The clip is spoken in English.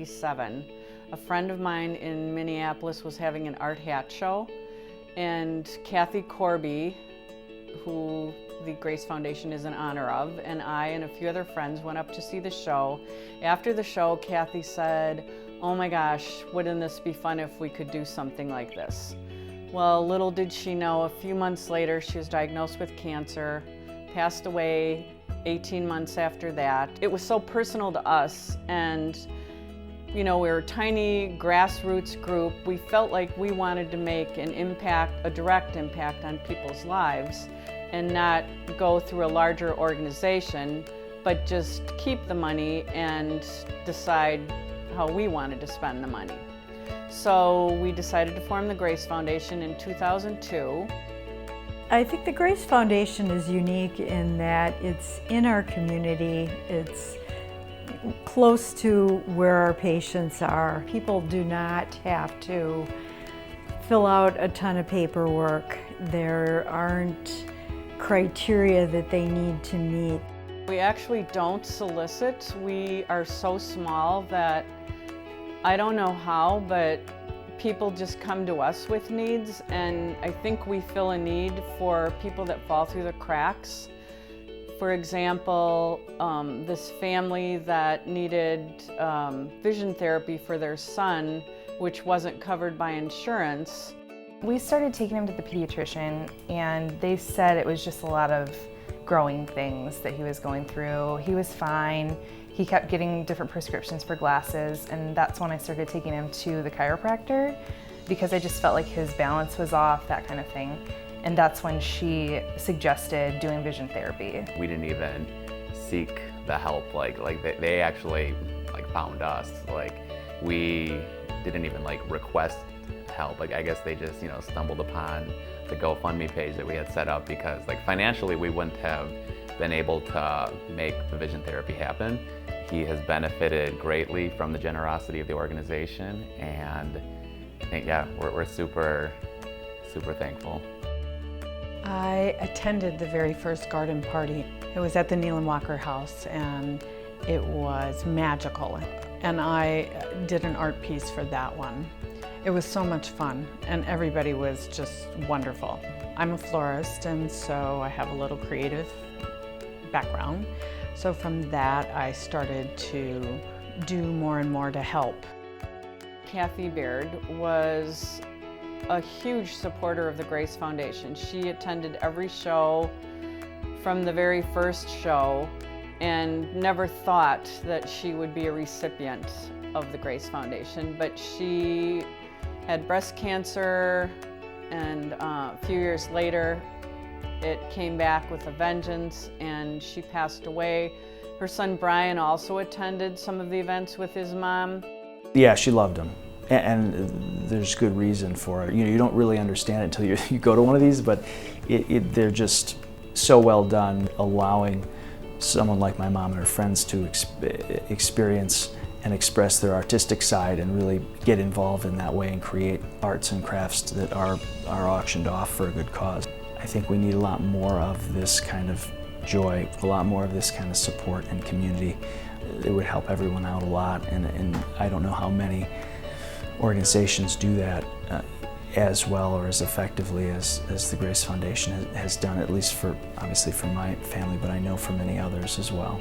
1997. A friend of mine in Minneapolis was having an art hat show, and Kathy Corby, who the Grace Foundation is in honor of, and I and a few other friends went up to see the show. After the show, Kathy said, "Oh my gosh, wouldn't this be fun if we could do something like this?" Well, little did she know, a few months later, she was diagnosed with cancer, passed away 18 months after that. It was so personal to us, and we were a tiny grassroots group. We felt like we wanted to make an impact, a direct impact on people's lives, and not go through a larger organization, but just keep the money and decide how we wanted to spend the money. So we decided to form the Grace Foundation in 2002. I think the Grace Foundation is unique in that it's in our community, it's close to where our patients are. People do not have to fill out a ton of paperwork. There aren't criteria that they need to meet. We actually don't solicit. We are so small that I don't know how, but people just come to us with needs, and I think we fill a need for people that fall through the cracks. For example, this family that needed vision therapy for their son, which wasn't covered by insurance. We started taking him to the pediatrician, and they said it was just a lot of growing things that he was going through. He was fine. He kept getting different prescriptions for glasses, and that's when I started taking him to the chiropractor because I just felt like his balance was off, that kind of thing. And that's when she suggested doing vision therapy. We didn't even seek the help, they actually found us. We didn't even request help. I guess they just stumbled upon the GoFundMe page that we had set up because financially we wouldn't have been able to make the vision therapy happen. He has benefited greatly from the generosity of the organization, and I think, yeah, we're super thankful. I attended the very first garden party. It was at the Neal and Walker House, and it was magical. And I did an art piece for that one. It was so much fun, and everybody was just wonderful. I'm a florist, and so I have a little creative background. So from that, I started to do more and more to help. Kathy Beard was a huge supporter of the Grace Foundation. She attended every show from the very first show and never thought that she would be a recipient of the Grace Foundation, but she had breast cancer, and a few years later it came back with a vengeance, and she passed away. Her son Brian also attended some of the events with his mom. Yeah, she loved him, and there's good reason for it. You don't really understand it until you go to one of these, but they're just so well done, allowing someone like my mom and her friends to experience and express their artistic side and really get involved in that way and create arts and crafts that are auctioned off for a good cause. I think we need a lot more of this kind of joy, a lot more of this kind of support and community. It would help everyone out a lot, and I don't know how many organizations do that as well or as effectively as the Grace Foundation has done, at least obviously for my family, but I know for many others as well.